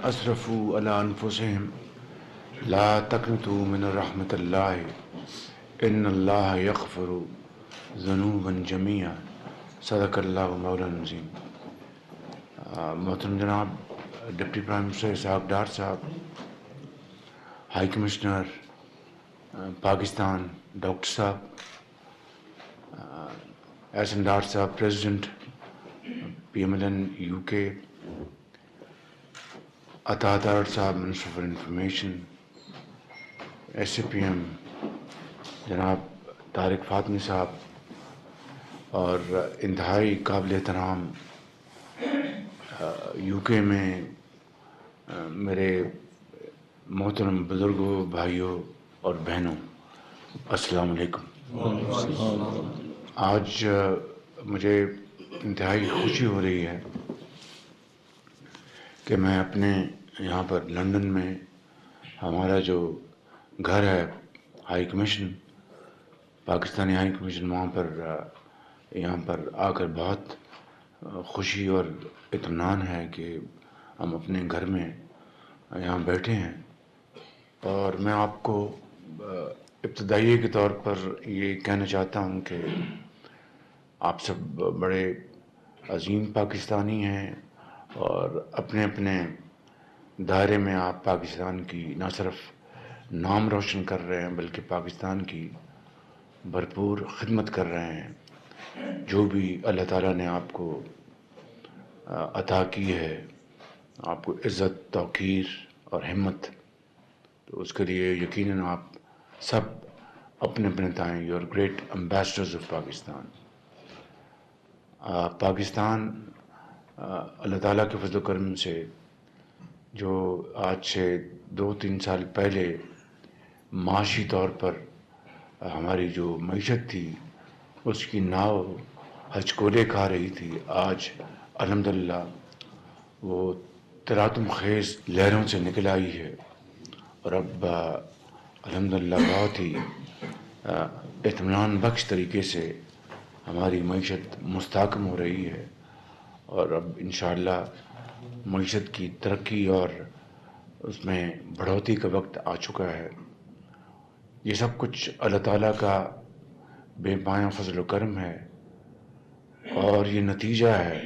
اسرفوا علی انفسہم لا تقنطوا من رحمت اللہ ان اللہ یغفر ذنوبا جمیعا صدق اللہ مولانا العظیم۔ محترم جناب deputy prime minister Ishaq Dar صاحب، ہائی کمشنر پاکستان ڈاکٹر صاحب، احسن ڈار صاحب president P M L N U K, Ata Dar صاحب minister for information, S C P M جناب طارق فاطمی صاحب، اور انتہائی قابل احترام یو کے میں میرے محترم بزرگوں، بھائیوں اور بہنوں، السلام علیکم۔ آج مجھے انتہائی خوشی ہو رہی ہے کہ میں اپنے یہاں پر لندن میں ہمارا جو گھر ہے high commission, Pakistani high commission, وہاں پر یہاں پر آ کر بہت خوشی اور اطمینان ہے کہ ہم اپنے گھر میں یہاں بیٹھے ہیں۔ اور میں آپ کو ابتدائیے کے طور پر یہ کہنا چاہتا ہوں کہ آپ سب بڑے عظیم پاکستانی ہیں اور اپنے اپنے دائرے میں آپ پاکستان کی نہ صرف نام روشن کر رہے ہیں بلکہ پاکستان کی بھرپور خدمت کر رہے ہیں۔ جو بھی اللہ تعالیٰ نے آپ کو عطا کی ہے، آپ کو عزت، توقیر اور ہمت، تو اس کے لیے یقیناً آپ سب اپنے اپنے تائیں you are great ambassadors of Pakistan. Pakistan Allah تعالیٰ کے فضل و کرم سے جو آج سے 2-3 سال پہلے معاشی طور پر ہماری جو معیشت تھی اس کی ناؤ ہچکولے کھا رہی تھی، آج الحمدللہ وہ تلاطم خیز لہروں سے نکل آئی ہے، اور اب الحمدللہ بہت ہی اطمینان بخش طریقے سے ہماری معیشت مستحکم ہو رہی ہے، اور اب انشاءاللہ معیشت کی ترقی اور اس میں بڑھوتری کا وقت آ چکا ہے۔ یہ سب کچھ اللہ تعالیٰ کا بے پایاں فضل و کرم ہے، اور یہ نتیجہ ہے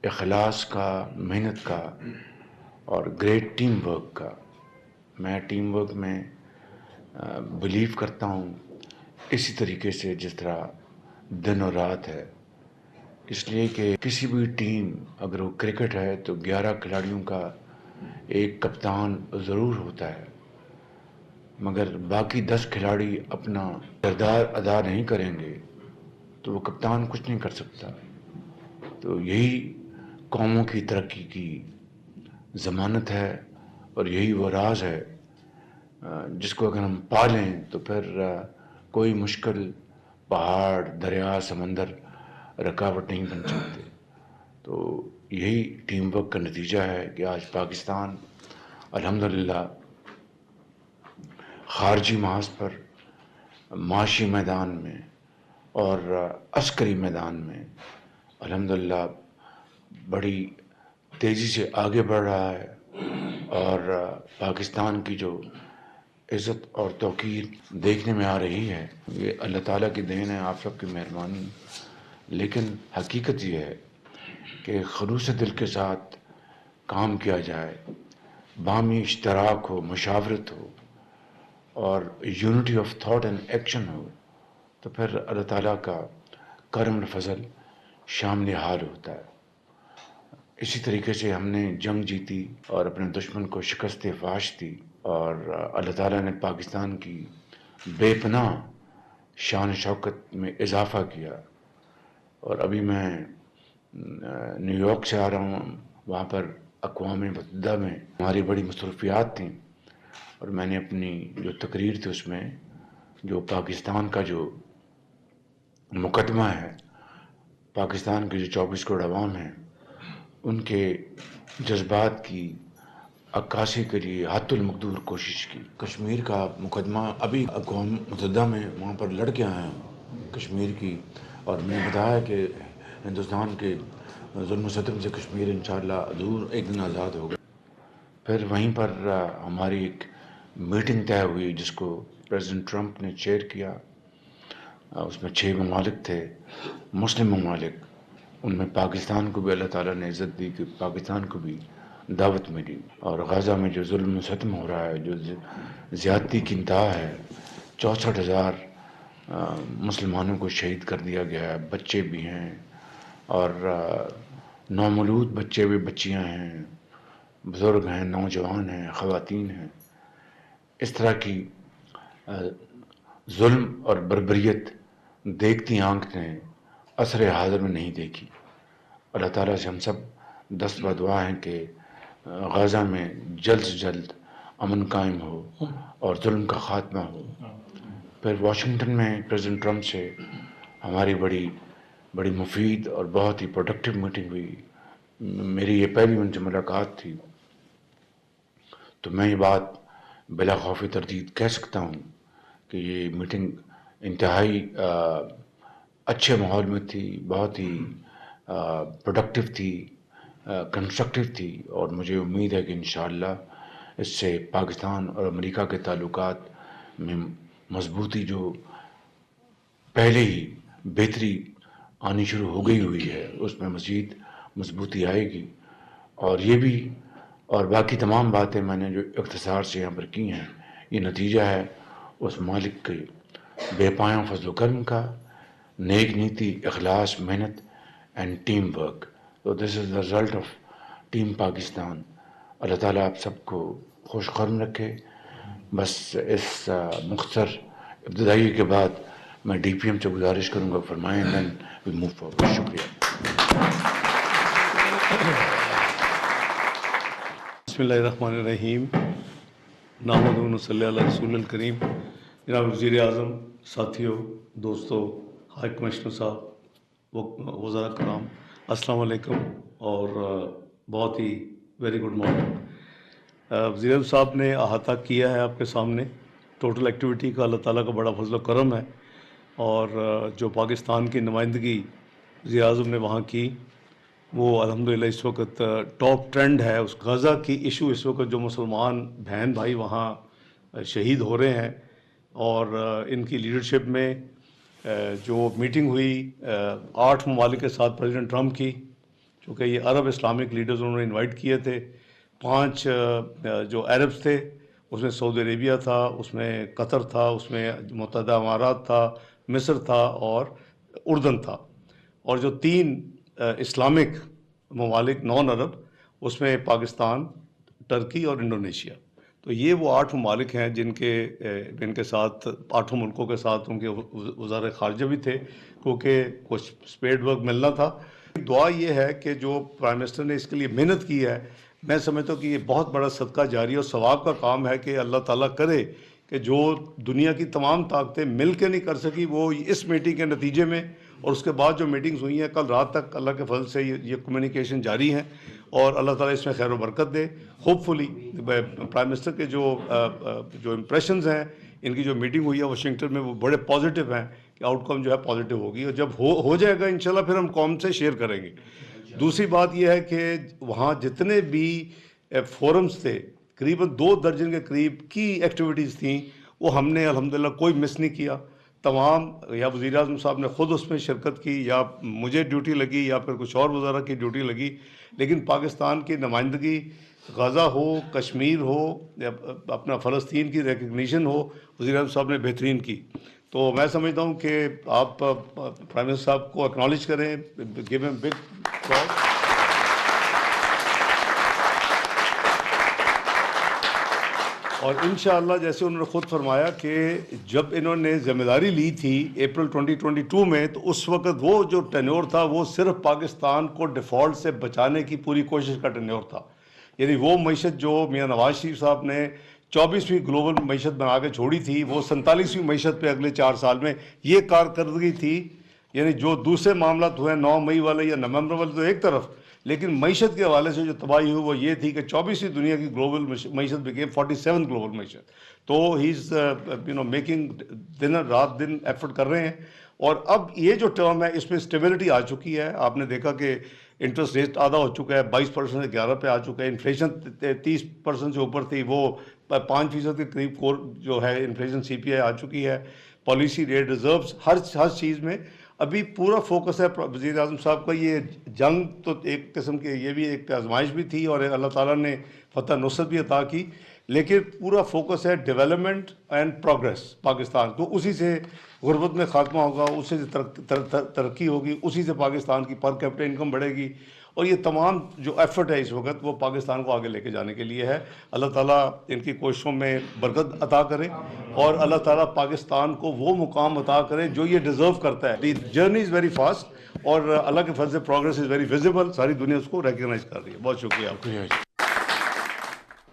اخلاص کا، محنت کا اور گریٹ ٹیم ورک کا۔ میں ٹیم ورک میں بلیو کرتا ہوں اسی طریقے سے جس طرح دن اور رات ہے، اس لیے کہ کسی بھی ٹیم، اگر وہ کرکٹ ہے تو 11 کھلاڑیوں کا ایک کپتان ضرور ہوتا ہے، مگر باقی 10 کھلاڑی اپنا کردار ادا نہیں کریں گے تو وہ کپتان کچھ نہیں کر سکتا۔ تو یہی قوموں کی ترقی کی ضمانت ہے، اور یہی وہ راز ہے جس کو اگر ہم پالیں تو پھر کوئی مشکل پہاڑ، دریا، سمندر رکاوٹ نہیں بن سکتے۔ تو یہی ٹیم ورک کا نتیجہ ہے کہ آج پاکستان الحمدللہ خارجی محاذ پر، معاشی میدان میں اور عسکری میدان میں الحمدللہ بڑی تیزی سے آگے بڑھ رہا ہے، اور پاکستان کی جو عزت اور توقیر دیکھنے میں آ رہی ہے یہ اللہ تعالیٰ کی دین ہے، آپ سب کی مہربانی۔ لیکن حقیقت یہ ہے کہ خلوص دل کے ساتھ کام کیا جائے، باہمی اشتراک ہو، مشاورت ہو اور unity of thought and action ہو، تو پھر اللہ تعالیٰ کا کرم اور فضل شامل حال ہوتا ہے۔ اسی طریقے سے ہم نے جنگ جیتی اور اپنے دشمن کو شکست فاش دی، اور اللہ تعالیٰ نے پاکستان کی بے پناہ شان و شوکت میں اضافہ کیا۔ اور ابھی میں نیو یارک سے آ رہا ہوں، وہاں پر اقوام متحدہ میں ہماری بڑی مصروفیات تھیں، اور میں نے اپنی جو تقریر تھی اس میں جو پاکستان کا جو مقدمہ ہے، پاکستان کے جو 24 کروڑ عوام ہیں ان کے جذبات کی عکاسی کے لیے حد المقدور کوشش کی۔ کشمیر کا مقدمہ ابھی اقوام متحدہ میں وہاں پر لڑ کے آیا ہوں کشمیر کی، اور میں نے بتایا کہ ہندوستان کے ظلم و ستم سے کشمیر انشاءاللہ ضرور ایک دن آزاد ہوگا۔ پھر وہیں پر ہماری ایک میٹنگ طے ہوئی جس کو پریزیڈنٹ ٹرمپ نے چیئر کیا. اس میں 6 ممالک تھے، مسلم ممالک. ان میں پاکستان کو بھی اللہ تعالیٰ نے عزت دی کہ پاکستان کو بھی دعوت ملی. اور غزہ میں جو ظلم و ستم ہو رہا ہے، جو زیادتی کی انتہا ہے، 64,000 مسلمانوں کو شہید کر دیا گیا ہے، بچے بھی ہیں اور نومولود بچے بھی، بچیاں ہیں، بزرگ ہیں، نوجوان ہیں، خواتین ہیں. اس طرح کی ظلم اور بربریت دیکھتی آنکھ نے عصر حاضر میں نہیں دیکھی. اللہ تعالیٰ سے ہم سب دست بدعا ہیں کہ غزہ میں جلد سے جلد امن قائم ہو اور ظلم کا خاتمہ ہو. پھر واشنگٹن میں پریزیڈنٹ ٹرمپ سے ہماری بڑی مفید اور بہت ہی پروڈکٹیو میٹنگ ہوئی. میری یہ پہلی ان سے ملاقات تھی، تو میں یہ بات بلا خوف تردید کہہ سکتا ہوں کہ یہ میٹنگ انتہائی اچھے ماحول میں تھی، بہت ہی پروڈکٹیو تھی، کنسٹرکٹیو تھی. اور مجھے امید ہے کہ انشاءاللہ اس سے پاکستان اور امریکہ کے تعلقات میں مضبوطی جو پہلے ہی بہتری آنی شروع ہو گئی ہوئی ہے، اس میں مزید مضبوطی آئے گی. اور یہ بھی اور باقی تمام باتیں میں نے جو اختصار سے یہاں پر کی ہیں، یہ نتیجہ ہے اس مالک کے بے پایاں فضل و کرم کا، نیک نیتی، اخلاص، محنت اینڈ ٹیم ورک. تو دس از دا result of team Pakistan. Allah تعالیٰ آپ سب کو خوش قدم رکھے. بس اس مختصر ابتدائی کے بعد میں ڈی پی ایم سے گزارش کروں گا فرمائیں، دین وی موو فارورڈ. شکریہ. بسم اللہ الرحمن الرحیم. نحمدہ و نصلی علی رسول الکریم. جناب وزیر اعظم، ساتھیوں، دوستوں، ہائی کمشنر صاحب، وزراء کرام، السلام علیکم اور بہت ہی ویری گڈ مارننگ. وزیر اعظم صاحب نے احاطہ کیا ہے آپ کے سامنے ٹوٹل ایکٹیویٹی کا. اللہ تعالیٰ کا بڑا فضل و کرم ہے. اور جو پاکستان کی نمائندگی وزیر اعظم نے وہاں کی، وہ الحمدللہ اس وقت ٹاپ ٹرینڈ ہے. اس غزہ کی ایشو اس وقت جو مسلمان بہن بھائی وہاں شہید ہو رہے ہیں، اور ان کی لیڈرشپ میں جو میٹنگ ہوئی 8 ممالک کے ساتھ پریزیڈنٹ ٹرمپ کی، چونکہ یہ عرب اسلامک لیڈرز انہوں نے انوائٹ کیے تھے. 5 جو عربس تھے، اس میں سعودی عربیہ تھا، اس میں قطر تھا، اس میں متحدہ امارات تھا، مصر تھا اور اردن تھا. اور جو 3 اسلامک ممالک نان عرب، اس میں پاکستان، ٹرکی اور انڈونیشیا. تو یہ وہ 8 ممالک ہیں جن کے ساتھ 8 ملکوں کے ساتھ ان کے وزراء خارجہ بھی تھے، کیونکہ کچھ اسپیڈ ورک ملنا تھا. دعا یہ ہے کہ جو پرائم منسٹر نے اس کے لیے محنت کی ہے، میں سمجھتا ہوں کہ یہ بہت بڑا صدقہ جاری اور ثواب کا کام ہے کہ اللہ تعالیٰ کرے کہ جو دنیا کی تمام طاقتیں مل کے نہیں کر سکی، وہ اس میٹنگ کے نتیجے میں اور اس کے بعد جو میٹنگز ہوئی ہیں کل رات تک، اللہ کے فضل سے یہ کمیونیکیشن جاری ہیں، اور اللہ تعالیٰ اس میں خیر و برکت دے. ہوپ فلی پرائم منسٹر کے جو امپریشنز ہیں، ان کی جو میٹنگ ہوئی ہے واشنگٹن میں، وہ بڑے پازیٹیو ہیں کہ آؤٹ کم جو ہے پازیٹیو ہوگی، اور جب ہو جائے گا انشاءاللہ پھر ہم قوم سے شیئر کریں گے. دوسری بات یہ ہے کہ وہاں جتنے بھی فورمز تھے، قریباً 2 درجن کے قریب کی ایکٹیویٹیز تھیں، وہ ہم نے الحمدللہ کوئی مس نہیں کیا. تمام یا وزیر اعظم صاحب نے خود اس میں شرکت کی، یا مجھے ڈیوٹی لگی، یا پھر کچھ اور وزراء کی ڈیوٹی لگی، لیکن پاکستان کی نمائندگی غزہ ہو، کشمیر ہو، یا اپنا فلسطین کی ریکگنیشن ہو، وزیر اعظم صاحب نے بہترین کی. تو میں سمجھتا ہوں کہ آپ پرائم منسٹر صاحب کو اکنالج کریں، گیو ایم بگ اپلاز. اور انشاءاللہ جیسے انہوں نے خود فرمایا کہ جب انہوں نے ذمہ داری لی تھی اپریل 2022 میں، تو اس وقت وہ جو ٹینیور تھا وہ صرف پاکستان کو ڈیفالٹ سے بچانے کی پوری کوشش کا ٹینیور تھا. یعنی وہ معیشت جو میاں نواز شریف صاحب نے 24ویں گلوبل معیشت بنا کے چھوڑی تھی، وہ 47ویں معیشت پہ اگلے 4 سال میں یہ کارکردگی تھی. یعنی جو دوسرے معاملات ہوئے 9 مئی والے یا نومبر والے تو ایک طرف، لیکن معیشت کے حوالے سے جو تباہی ہوئی وہ یہ تھی کہ 24ویں دنیا کی گلوبل معیشت بکیم 47 گلوبل معیشت. تو ہی از میکنگ دن رات دن ایفرٹ کر رہے ہیں. اور اب یہ جو ٹرم ہے اس میں اسٹیبلٹی آ چکی ہے. آپ نے دیکھا کہ انٹرسٹ ریٹ آدھا ہو چکا ہے, 22% سے 11 پہ آ چکا ہے. انفلیشن 30% سے اوپر تھی, وہ 5% کے قریب کور جو ہے انفلیشن سی پی آئی آ چکی ہے. پالیسی ریٹ ریزروز ہر چیز میں ابھی پورا فوکس ہے وزیر اعظم صاحب کا. یہ جنگ تو ایک قسم کے یہ بھی ایک آزمائش بھی تھی اور اللہ تعالیٰ نے فتح نصرت بھی عطا کی, لیکن پورا فوکس ہے ڈیولپمنٹ اینڈ پروگریس پاکستان کو. اسی سے غربت میں خاتمہ ہوگا, اسی سے ترقی ہوگی, اسی سے پاکستان کی پر کیپٹا انکم بڑھے گی. اور یہ تمام جو ایفرٹ ہے اس وقت وہ پاکستان کو آگے لے کے جانے کے لیے ہے. اللہ تعالیٰ ان کی کوششوں میں برکت عطا کرے اور اللہ تعالیٰ پاکستان کو وہ مقام عطا کرے جو یہ ڈیزرو کرتا ہے. The journey is very fast اور اللہ کے فضل سے پروگریس از ویری ویزیبل. ساری دنیا اس کو ریکگنائز کر رہی ہے. بہت شکریہ آپ کا.